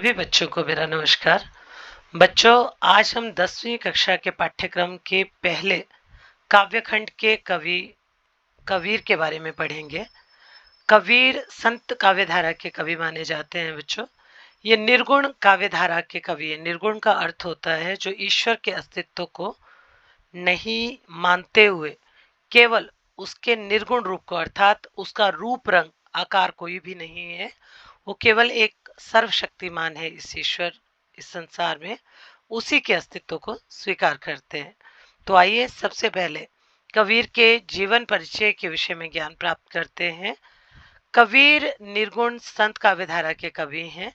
सभी बच्चों को मेरा नमस्कार। बच्चों, आज हम 10वीं कक्षा के पाठ्यक्रम के पहले काव्यखंड के कवि कबीर के बारे में पढ़ेंगे। कबीर संत काव्यधारा के कवि माने जाते हैं बच्चों। ये निर्गुण काव्यधारा के कवि है। निर्गुण का अर्थ होता है जो ईश्वर के अस्तित्व को नहीं मानते हुए केवल उसके निर्गुण रूप को, अर्थात उसका रूप रंग आकार कोई भी नहीं है, वो केवल एक सर्वशक्तिमान है इस ईश्वर, इस संसार में, उसी के अस्तित्व को स्वीकार करते हैं। तो आइए सबसे पहले कबीर के जीवन परिचय के विषय में ज्ञान प्राप्त करते हैं। कबीर निर्गुण संत काव्यधारा के कवि हैं,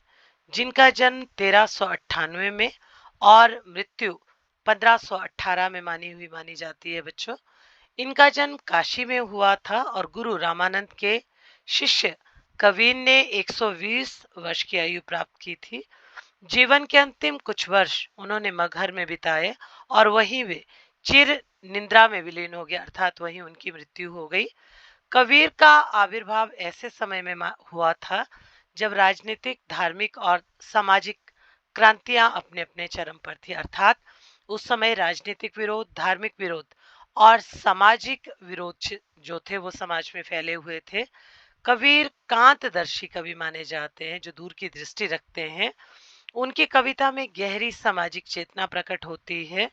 जिनका जन्म 1398 में और मृत्यु 1518 में मानी जाती है बच्चों। इनका जन्म काशी में हुआ था और गुरु रामानंद के शिष्य कबीर ने 120 वर्ष की आयु प्राप्त की थी। जीवन के अंतिम कुछ वर्ष उन्होंने मगहर में बिताए और वहीं वे चिर निद्रा में विलीन हो गए, अर्थात वहीं उनकी मृत्यु हो गई। कबीर का आविर्भाव ऐसे समय में हुआ था जब राजनीतिक, धार्मिक और सामाजिक क्रांतियां अपने अपने चरम पर थी, अर्थात उस समय राजनीतिक विरोध, धार्मिक विरोध और सामाजिक विरोध जो थे वो समाज में फैले हुए थे। कबीर कांतदर्शी कवि माने जाते हैं, जो दूर की दृष्टि रखते हैं। उनकी कविता में गहरी सामाजिक चेतना प्रकट होती है।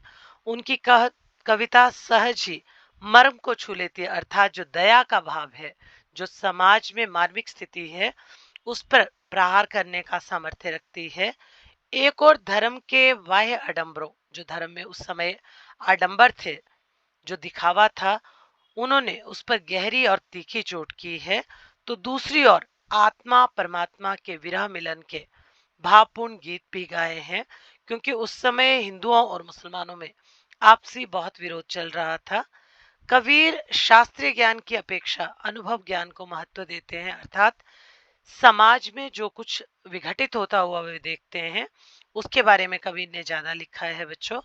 उनकी कविता सहज ही मर्म को छू लेती है, अर्थात जो दया का भाव है, जो समाज में मार्मिक स्थिति है, उस पर प्रहार करने का सामर्थ्य रखती है। एक और धर्म के बाह्य आडंबरों, जो धर्म में उस समय आडंबर थे, जो दिखावा था, उन्होंने उस पर गहरी और तीखी चोट की है। तो दूसरी ओर आत्मा परमात्मा के विरह मिलन के भावपूर्ण गीत भी गाए हैं, क्योंकि उस समय हिंदुओं और मुसलमानों में आपसी बहुत विरोध चल रहा था। कबीर शास्त्रीय ज्ञान की अपेक्षा अनुभव ज्ञान को महत्व देते हैं, अर्थात समाज में जो कुछ विघटित होता हुआ वे देखते हैं, उसके बारे में कबीर ने ज्यादा लिखा है बच्चों।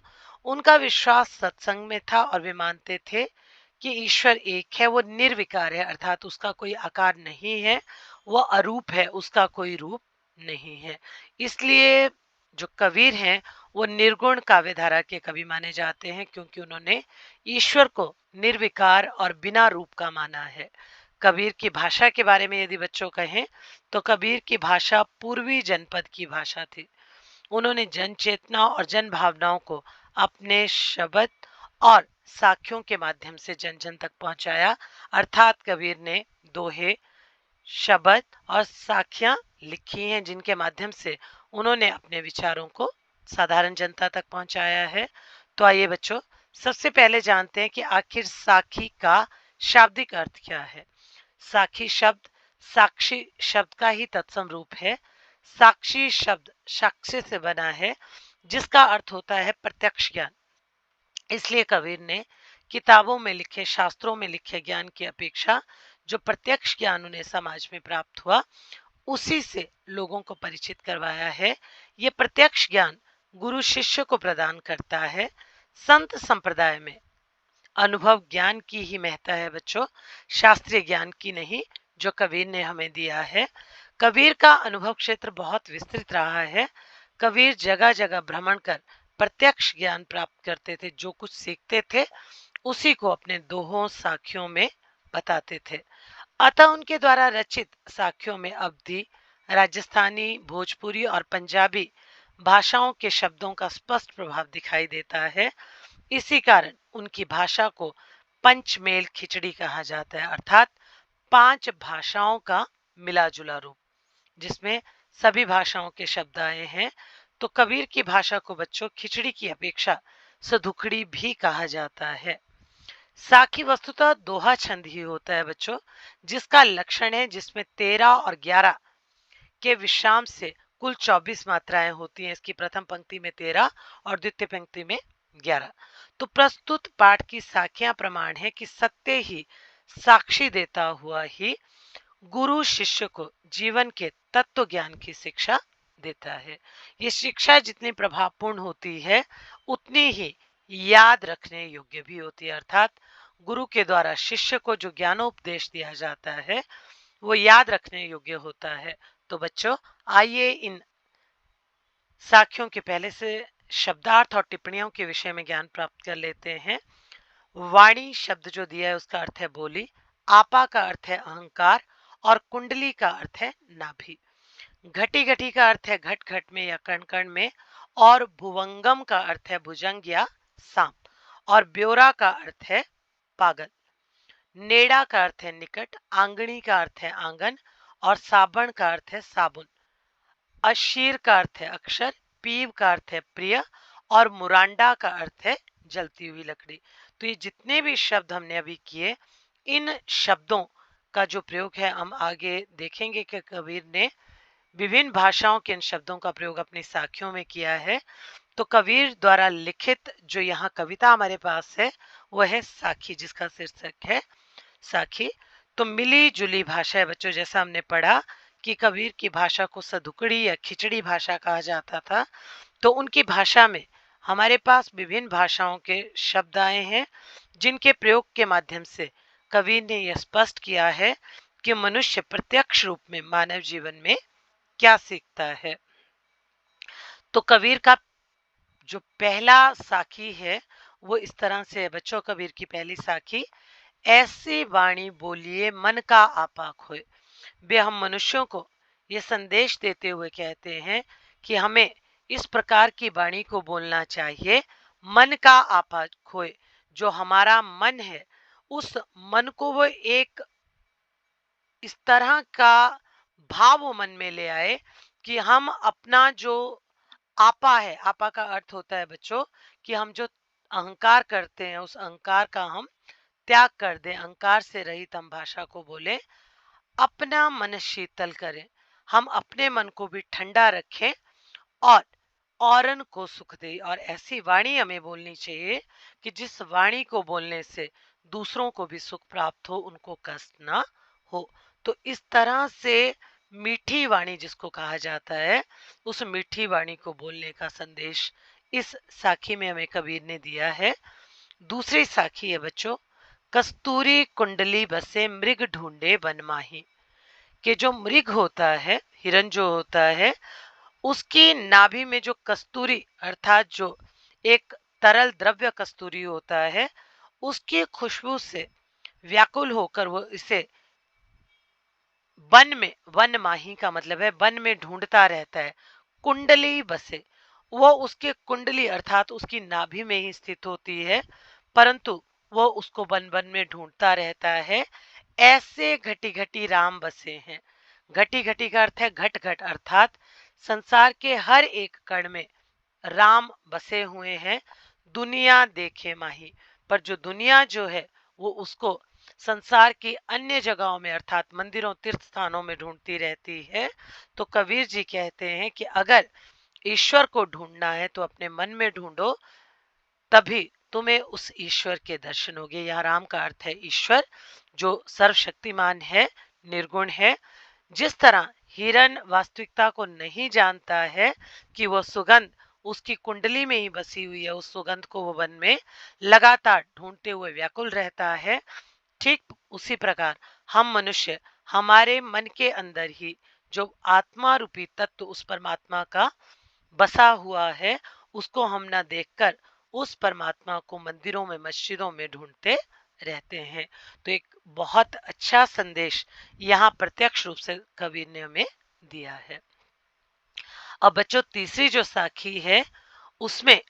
उनका विश्वास सत्संग में था और वे मानते थे कि ईश्वर एक है, वो निर्विकार है, अर्थात उसका कोई आकार नहीं है, वह अरूप है, उसका कोई रूप नहीं है। इसलिए जो कबीर हैं वो निर्गुण काव्यधारा के कवि माने जाते हैं, क्योंकि उन्होंने ईश्वर को निर्विकार और बिना रूप का माना है। कबीर की भाषा के बारे में यदि बच्चों कहें तो कबीर की भाषा पूर्वी जनपद की भाषा थी। उन्होंने जन चेतना और जन भावनाओं को अपने शब्द और साखियों के माध्यम से जन जन तक पहुंचाया, अर्थात कबीर ने दोहे, शब्द और साखियां लिखी हैं, जिनके माध्यम से उन्होंने अपने विचारों को साधारण जनता तक पहुंचाया है। तो आइए बच्चों, सबसे पहले जानते हैं कि आखिर साखी का शाब्दिक अर्थ क्या है। साखी शब्द साक्षी शब्द का ही तत्सम रूप है। साक्षी शब्द साक्ष्य से बना है, जिसका अर्थ होता है प्रत्यक्ष ज्ञान। इसलिए कबीर ने किताबों में लिखे, शास्त्रों में लिखे ज्ञान की अपेक्षा जो प्रत्यक्ष ज्ञान उन्हें समाज में प्राप्त हुआ, उसी से लोगों को परिचित करवाया है। ये प्रत्यक्ष ज्ञान गुरु शिष्य को प्रदान करता है। संत संप्रदाय में अनुभव ज्ञान की ही महत्ता है बच्चों, शास्त्रीय ज्ञान की नहीं, जो कबीर ने हमें दिया है। कबीर का अनुभव क्षेत्र बहुत विस्तृत रहा है। कबीर जगह जगह भ्रमण कर प्रत्यक्ष ज्ञान प्राप्त करते थे। जो कुछ सीखते थे उसी को अपने दोहों, साखियों में बताते थे। अतः उनके द्वारा रचित साखियों में अवधी, राजस्थानी, भोजपुरी और पंजाबी भाषाओं के शब्दों का स्पष्ट प्रभाव दिखाई देता है। इसी कारण उनकी भाषा को पंचमेल खिचड़ी कहा जाता है, अर्थात 5 भाषाओं का मिला जुला रूप, जिसमें सभी भाषाओं के शब्द आए हैं। तो कबीर की भाषा को बच्चों खिचड़ी की अपेक्षा सधुखड़ी भी कहा जाता है। साखी वस्तुतः दोहा छंद ही होता है बच्चों, जिसका लक्षण है जिसमें 13 और 11 के विश्राम से कुल 24 मात्राएं होती हैं। इसकी प्रथम पंक्ति में 13 और द्वितीय पंक्ति में 11। तो प्रस्तुत पाठ की साखियां प्रमाण है कि सत्य ही साक्षी देता हुआ ही गुरु शिष्य को जीवन के तत्व ज्ञान की शिक्षा देता है। ये शिक्षा जितनी प्रभावपूर्ण होती है उतनी ही याद रखने योग्य भी होती है, अर्थात गुरु के द्वारा शिष्य को जो ज्ञानोपदेश दिया जाता है वो याद रखने योग्य होता है। तो बच्चों, आइए इन साखियों के पहले से शब्दार्थ और टिप्पणियों के विषय में ज्ञान प्राप्त कर लेते हैं। वाणी शब्द जो दिया है उसका अर्थ है बोली, आपा का अर्थ है अहंकार और कुंडली का अर्थ है नाभि। घटी घटी का अर्थ है घट घट में या कण कण में, और भुवंगम का अर्थ है भुजंग या सांप, और ब्योरा का अर्थ है पागल। नेड़ा का अर्थ है निकट, आंगणी का अर्थ है आंगन, और साबण का अर्थ है साबुन। अशीर का अर्थ है अक्षर, पीव का अर्थ है प्रिय, और मुरांडा का अर्थ है जलती हुई लकड़ी। तो ये जितने भी शब्द हमने अभी किए, इन शब्दों का जो प्रयोग है हम आगे देखेंगे कि कबीर ने विभिन्न भाषाओं के इन शब्दों का प्रयोग अपनी साखियों में किया है। तो कबीर द्वारा लिखित जो यहाँ कविता हमारे पास है वह है साखी, जिसका शीर्षक है साखी। तो मिली जुली भाषा है बच्चों, जैसा हमने पढ़ा कि कबीर की भाषा को सदुकड़ी या खिचड़ी भाषा कहा जाता था। तो उनकी भाषा में हमारे पास विभिन्न भाषाओं के शब्द आए हैं, जिनके प्रयोग के माध्यम से कबीर ने यह स्पष्ट किया है कि मनुष्य प्रत्यक्ष रूप में मानव जीवन में क्या सीखता है। तो कबीर का जो पहला साखी है वो इस तरह से है बच्चों। कबीर की पहली साखी, ऐसी वाणी बोलिए मन का आपा खोए। वे हम मनुष्यों को ये संदेश देते हुए कहते हैं कि हमें इस प्रकार की वाणी को बोलना चाहिए, मन का आपा खोए। जो हमारा मन है उस मन को वो एक इस तरह का भाव वो मन में ले आए कि हम अपना जो आपा है, आपा का अर्थ होता है बच्चों कि हम जो अहंकार करते हैं उस अहंकार का हम त्याग कर दें, अहंकार से रहित हम भाषा को बोले, अपना मन शीतल करें, हम अपने मन को भी ठंडा रखें और औरन को सुख दे। और ऐसी वाणी हमें बोलनी चाहिए कि जिस वाणी को बोलने से दूसरों को भी सुख प्राप्त हो, उनको कष्ट ना हो। तो इस तरह से मीठी वाणी जिसको कहा जाता है, उस मीठी वाणी को बोलने का संदेश इस साखी में हमें कबीर ने दिया है। दूसरी साखी है बच्चों, कस्तूरी कुंडली बसे मृग ढूंढे वन माही। कि जो मृग होता है, हिरन जो होता है, उसकी नाभि में जो कस्तूरी अर्थात जो एक तरल द्रव्य कस्तूरी होता है, उसकी खुशबू से व्याकुल होकर वो इसे वन में, वन माही का मतलब है वन में ढूंढता रहता है। कुंडली बसे, वो उसके कुंडली अर्थात उसकी नाभि में ही स्थित होती है, परंतु वो उसको वन वन में ढूंढता रहता है। ऐसे घटी घटी राम बसे हैं। घटी घटी का अर्थ है घट घट, अर्थात संसार के हर एक कण में राम बसे हुए हैं। दुनिया देखे माही, पर जो दुनिया जो है वो उसको संसार की अन्य जगहों में अर्थात मंदिरों तीर्थ स्थानों में ढूंढती रहती है। तो कबीर जी कहते हैं कि अगर ईश्वर को ढूंढना है तो अपने मन में ढूंढो, तभी तुम्हें उस ईश्वर के दर्शन होंगे। यहाँ राम का अर्थ है ईश्वर, जो सर्वशक्तिमान है, निर्गुण है। जिस तरह हिरन वास्तविकता को नहीं जानता है कि वह सुगंध उसकी कुंडली में ही बसी हुई है, उस सुगंध को वो वन में लगातार ढूंढते हुए व्याकुल रहता है, ठीक उसी प्रकार हम मनुष्य हमारे मन के अंदर ही जो आत्मा रूपी तत्व उस परमात्मा का बसा हुआ है, उसको हम ना देखकर उस परमात्मा को मंदिरों में मस्जिदों में ढूंढते रहते हैं। तो एक बहुत अच्छा संदेश यहाँ प्रत्यक्ष रूप से कबीर ने हमें दिया है। अब बच्चों तीसरी जो साखी है उसमें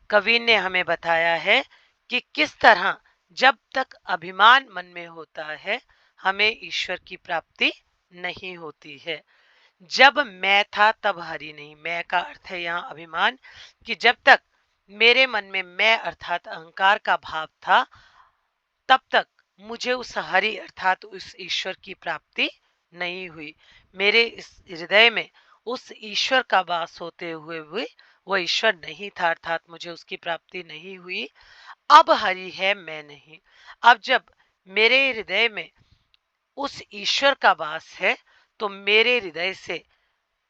कबीर ने हमें बताया है कि किस तरह जब तक अभिमान मन में होता है हमें ईश्वर की प्राप्ति नहीं होती है। जब मैं था तब हरि नहीं, मैं का अर्थ है यहाँ अभिमान, कि जब तक मेरे मन में मैं अर्थात अहंकार का भाव था तब तक मुझे उस हरि अर्थात उस ईश्वर की प्राप्ति नहीं हुई। मेरे इस हृदय में उस ईश्वर का वास होते हुए भी वो ईश्वर नहीं था, अर्थात मुझे उसकी प्राप्ति नहीं हुई। अब हरि है, मैं नहीं। अब जब मेरे हृदय में उस ईश्वर का वास है तो मेरे हृदय से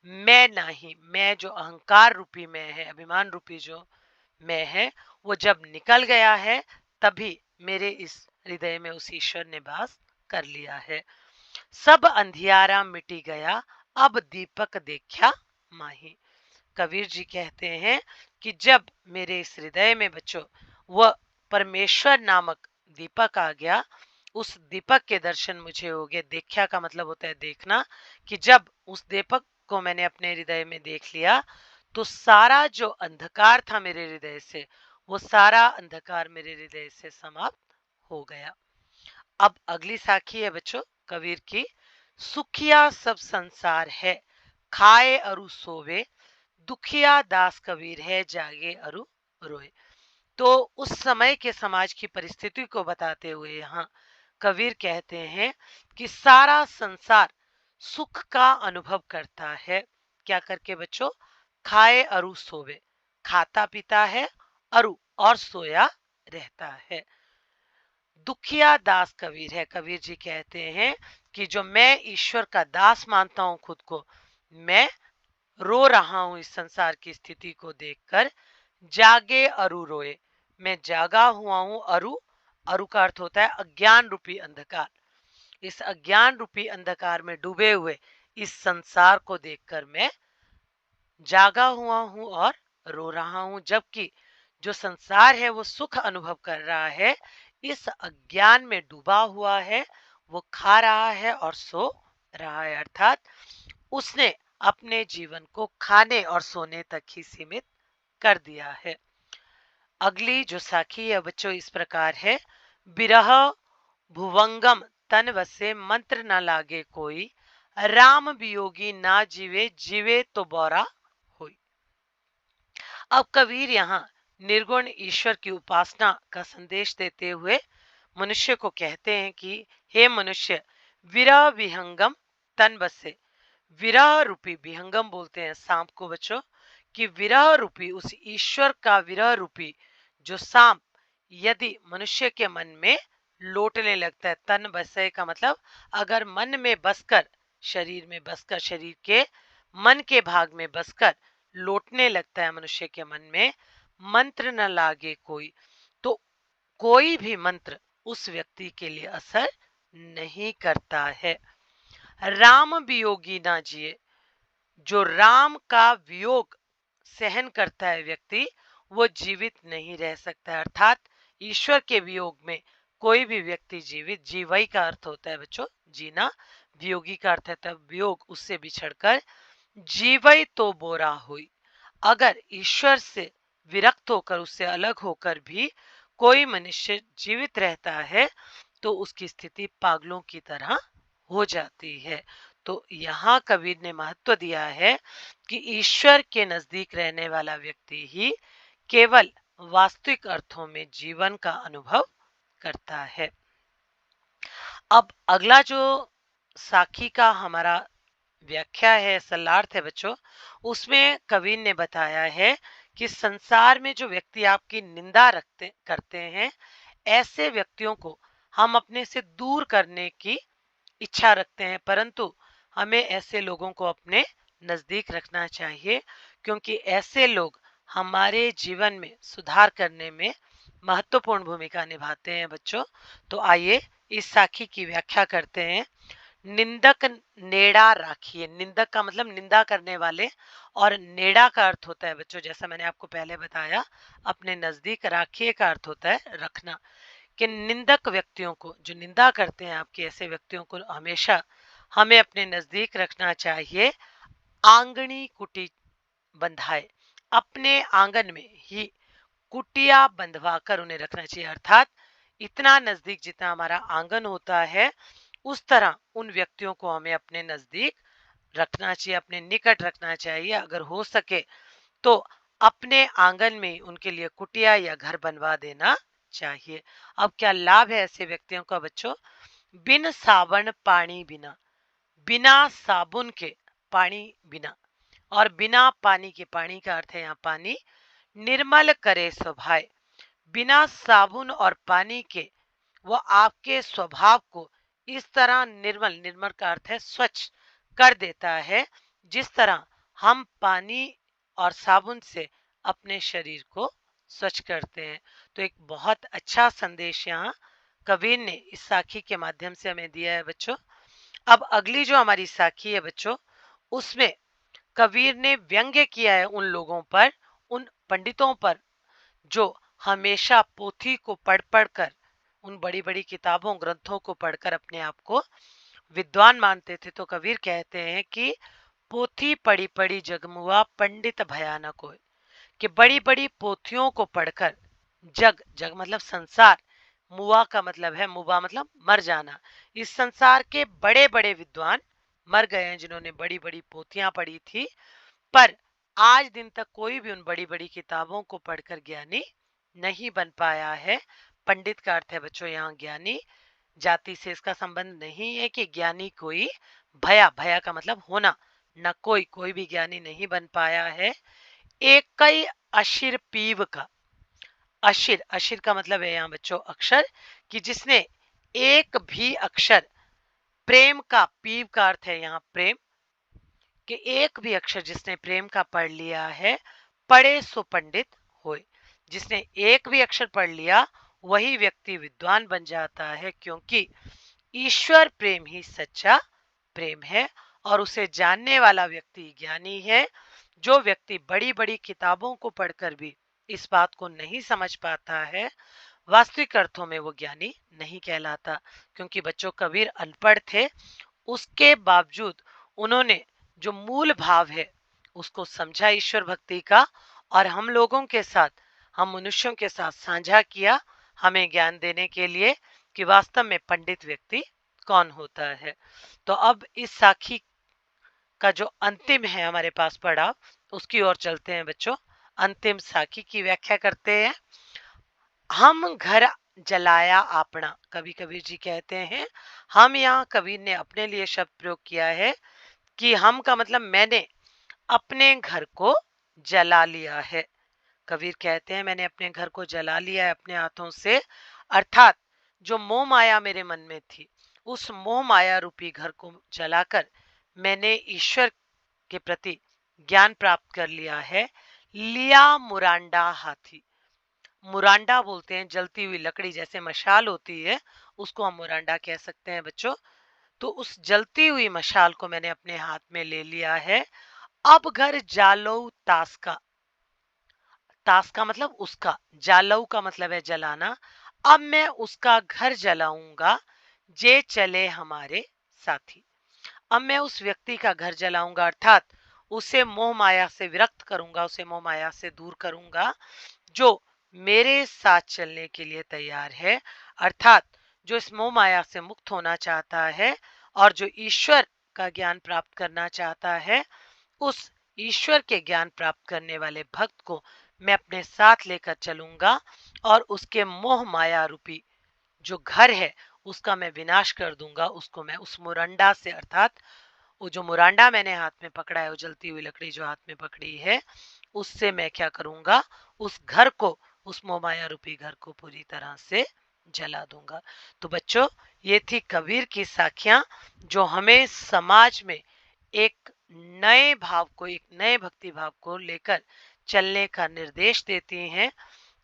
मैं नहीं, मैं जो अहंकार रूपी मैं है, अभिमान रूपी जो मैं है, वो जब निकल गया है तभी मेरे इस हृदय में उस ईश्वर ने वास कर लिया है। सब अंधियारा मिटी गया, अब दीपक देखा माही। कबीर जी कहते हैं कि जब मेरे इस हृदय में बच्चों वह परमेश्वर नामक दीपक आ गया, उस दीपक के दर्शन मुझे हो गए। देखा का मतलब होता है देखना, कि जब उस दीपक को मैंने अपने हृदय में देख लिया तो सारा जो अंधकार था मेरे हृदय से, वो सारा अंधकार मेरे हृदय से समाप्त हो गया। अब अगली साखी है बच्चों कबीर की। सुखिया सब संसार है, खाए अरु सोवे, दुखिया दास कबीर है, जागे अरु रोए। तो उस समय के समाज की परिस्थिति को बताते हुए यहाँ कबीर कहते हैं कि सारा संसार सुख का अनुभव करता है। क्या करके बच्चों? खाए अरु सोवे, खाता पीता है, अरु और सोया रहता है। दुखिया दास कबीर है। कबीर जी कहते हैं कि जो मैं ईश्वर का दास मानता हूं खुद को, मैं रो रहा हूं इस संसार की स्थिति को देखकर। जागे अरु रोए, मैं जागा हुआ हूं। अरु, अरु का अर्थ होता है अज्ञान रूपी अंधकार। इस अज्ञान रूपी अंधकार में डूबे हुए इस संसार को देखकर मैं जागा हुआ हूं और रो रहा हूं, जबकि जो संसार है वो सुख अनुभव कर रहा है, इस अज्ञान में डूबा हुआ है, वो खा रहा है और सो रहा है। अर्थात उसने अपने जीवन को खाने और सोने तक ही सीमित कर दिया है। अगली जो साखी है बच्चों इस प्रकार है। बिरह भुवंगम तन वसे, मंत्र न लागे कोई, राम वियोगी ना जीवे, जीवे तो बौरा होई। अब कबीर यहाँ निर्गुण ईश्वर की उपासना का संदेश देते हुए मनुष्य को कहते हैं कि हे मनुष्य, विरह विहंगम तन बसे। विरह रूपी, विहंगम बोलते हैं सांप को बच्चों, कि विरह रूपी उस ईश्वर का विरह रूपी जो सांप यदि मनुष्य के मन में लौटने लगता है। तन बसे का मतलब अगर मन में बसकर, शरीर में बसकर, शरीर के मन के भाग में बसकर लौटने लगता है मनुष्य के मन में, मंत्र न लागे कोई, तो कोई भी मंत्र उस व्यक्ति के लिए असर नहीं करता है। राम वियोगी ना जिए, जो राम का वियोग सहन करता है व्यक्ति, वो जीवित नहीं रह सकता है। अर्थात ईश्वर के वियोग में कोई भी व्यक्ति जीवित, जीवई का अर्थ होता है बच्चों जीना, वियोगी का अर्थ है तब वियोग, उससे बिछड़कर जीवई तो बोरा हुई। अगर ईश्वर से विरक्त होकर, उससे अलग होकर भी कोई मनुष्य जीवित रहता है तो उसकी स्थिति पागलों की तरह हो जाती है। तो यहाँ कबीर ने महत्व दिया है कि ईश्वर के नजदीक रहने वाला व्यक्ति ही केवल वास्तविक अर्थों में जीवन का अनुभव करता है। अब अगला जो साखी का हमारा व्याख्या है, सलार्थ है बच्चों, उसमें कबीर ने बताया है कि संसार में जो व्यक्ति आपकी निंदा रखते करते हैं, ऐसे व्यक्तियों को हम अपने से दूर करने की इच्छा रखते हैं, परंतु हमें ऐसे लोगों को अपने नजदीक रखना चाहिए, क्योंकि ऐसे लोग हमारे जीवन में सुधार करने में महत्वपूर्ण भूमिका निभाते हैं बच्चों। तो आइए इस साखी की व्याख्या करते हैं। निंदक नेड़ा राखिए। निंदक का मतलब निंदा करने वाले, और नेड़ा का अर्थ होता है बच्चों, जैसा मैंने आपको पहले बताया, अपने नजदीक। राखिए का अर्थ होता है रखना। कि निंदक व्यक्तियों को, जो निंदा करते हैं आपके, ऐसे व्यक्तियों को हमेशा हमें अपने नजदीक रखना चाहिए। आंगनी कुटी बंधाए, अपने आंगन में ही कुटिया बंधवा कर उन्हें रखना चाहिए। अर्थात इतना नजदीक जितना हमारा आंगन होता है, उस तरह उन व्यक्तियों को हमें अपने नजदीक रखना चाहिए, अपने निकट रखना चाहिए। अगर हो सके तो अपने आंगन में उनके लिए कुटिया या घर बनवा देना चाहिए। अब क्या लाभ है ऐसे व्यक्तियों का बच्चों? बिन साबुन पानी बिना, बिना साबुन के पानी बिना, और बिना पानी के, पानी का अर्थ है यहाँ पानी, निर्मल करे स्वभाव। बिना साबुन और पानी के वो आपके स्वभाव को इस तरह निर्मल, निर्मल का अर्थ है स्वच्छ, कर देता है, जिस तरह हम पानी और साबुन से अपने शरीर को स्वच्छ करते हैं। तो एक बहुत अच्छा संदेश यहाँ कबीर ने इस साखी के माध्यम से हमें दिया है बच्चों। अब अगली जो हमारी साखी है बच्चों, उसमें कबीर ने व्यंग्य किया है उन लोगों पर, उन पंडितों पर जो हमेशा पोथी को पढ़ पढ़ कर, उन बड़ी बड़ी किताबों ग्रंथों को पढ़कर अपने आप को विद्वान मानते थे। तो कबीर कहते हैं कि पोथी पढ़ी पढ़ी जगमुआ पंडित भयानक होए, कि बड़ी बड़ी पोथियों को पढ़कर जग, जग मतलब संसार, मुआ का मतलब है, मुबा मतलब मर जाना, इस संसार के बड़े बड़े विद्वान मर गए हैं जिन्होंने बड़ी बड़ी पोथियां पढ़ी थी, पर आज दिन तक कोई भी उन बड़ी बड़ी किताबों को पढ़कर ज्ञानी नहीं बन पाया है। पंडित का अर्थ है बच्चों यहाँ ज्ञानी, जाति से इसका संबंध नहीं है कि ज्ञानी कोई, भया, भया का मतलब होना, न कोई, कोई भी ज्ञानी नहीं बन पाया है। एक कई अशिर पीव का, अशिर, अशिर का मतलब है यहाँ बच्चों अक्षर, कि जिसने एक भी अक्षर, प्रेम का, पीव का अर्थ है यहाँ प्रेम, कि एक भी अक्षर जिसने प्रेम का पढ़ लिया है, पढ़े सो पंडित होए, जिसने एक भी अक्षर पढ़ लिया वही व्यक्ति विद्वान बन जाता है, क्योंकि ईश्वर प्रेम ही सच्चा प्रेम है और उसे जानने वाला व्यक्ति ज्ञानी है। जो व्यक्ति बड़ी बड़ी किताबों को पढ़कर भी इस बात को नहीं समझ पाता है, वास्तविक अर्थों में वो ज्ञानी नहीं कहलाता। क्योंकि बच्चों कबीर अनपढ़ थे, उसके बावजूद उन्होंने जो मूल भाव है उसको समझा ईश्वर भक्ति का, और हम लोगों के साथ, हम मनुष्यों के साथ साझा किया, हमें ज्ञान देने के लिए कि वास्तव में पंडित व्यक्ति कौन होता है। तो अब इस साखी का जो अंतिम है हमारे पढ़ाव, पड़ा उसकी ओर चलते हैं बच्चों। अंतिम साखी की व्याख्या करते हैं। हम घर जलाया आपना, कभी कबीर जी कहते हैं, हम, यहाँ कबीर ने अपने लिए शब्द प्रयोग किया है कि हम का मतलब मैंने अपने घर को जला लिया है। कबीर कहते हैं मैंने अपने घर को जला लिया है अपने हाथों से, अर्थात जो मोह माया मेरे मन में थी, उस मोह माया रूपी घर को जलाकर मैंने ईश्वर के प्रति ज्ञान प्राप्त कर लिया है। लिया मुरांडा हाथी, मुरांडा बोलते हैं जलती हुई लकड़ी, जैसे मशाल होती है उसको हम मुरांडा कह सकते हैं बच्चों। तो उस जलती हुई मशाल को मैंने अपने हाथ में ले लिया है। अब घर जालो तास का, तास का मतलब उसका, जालऊ का मतलब है जलाना, अब मैं उसका घर जलाऊंगा, जे चले हमारे साथी। अब मैं उस व्यक्ति का घर जलाऊंगा, अर्थात उसे मोह माया से विरक्त करूंगा, उसे मोह माया से दूर करूंगा, जो मेरे साथ चलने के लिए तैयार है, अर्थात जो इस मोह माया से मुक्त होना चाहता है और जो ईश्वर का ज्ञान प्राप्त करना चाहता है, उस ईश्वर के ज्ञान प्राप्त करने वाले भक्त को मैं अपने साथ लेकर चलूंगा और उसके मोह माया रूपी जो घर है उसका मैं विनाश कर दूंगा। उसको मैं उस मुरंडा से, अर्थात वो जो मुरांडा मैंने हाथ में पकड़ा है, वो जलती हुई लकड़ी जो हाथ में पकड़ी है, उससे मैं क्या करूंगा, उस घर को, उस मोहमाया रूपी घर को पूरी तरह से जला दूंगा। तो बच्चों ये थी कबीर की साखियां जो हमें समाज में एक नए भाव को, एक नए भक्ति भाव को लेकर चलने का निर्देश देती हैं।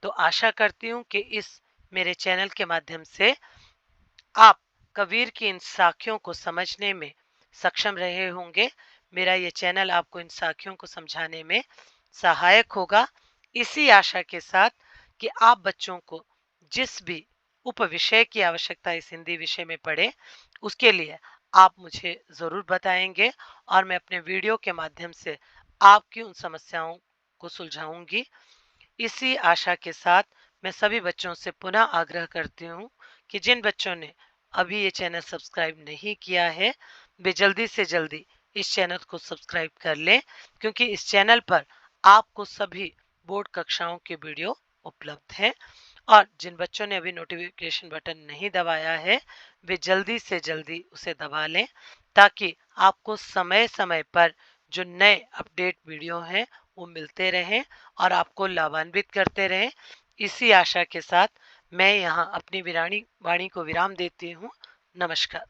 तो आशा करती हूँ कि इस मेरे चैनल के माध्यम से आप कबीर की इन साखियों को समझने में सक्षम रहे होंगे। मेरा ये चैनल आपको इन साखियों को समझाने में सहायक होगा। इसी आशा के साथ कि आप बच्चों को जिस भी उप विषय की आवश्यकता इस हिंदी विषय में पड़े, उसके लिए आप मुझे जरूर बताएंगे और मैं अपने वीडियो के माध्यम से आपकी उन समस्याओं को सुलझाऊंगी। इसी आशा के साथ मैं सभी बच्चों से पुनः आग्रह करती हूँ कि जिन बच्चों ने अभी ये चैनल सब्सक्राइब नहीं किया है, वे जल्दी से जल्दी इस चैनल को सब्सक्राइब कर लें, क्योंकि इस चैनल पर आपको सभी बोर्ड कक्षाओं के वीडियो उपलब्ध हैं। और जिन बच्चों ने अभी नोटिफिकेशन बटन नहीं दबाया है, वे जल्दी से जल्दी उसे दबा लें, ताकि आपको समय समय पर जो नए अपडेट वीडियो हैं वो मिलते रहें और आपको लाभान्वित करते रहें। इसी आशा के साथ मैं यहाँ अपनी वाणी को विराम देती हूँ। नमस्कार।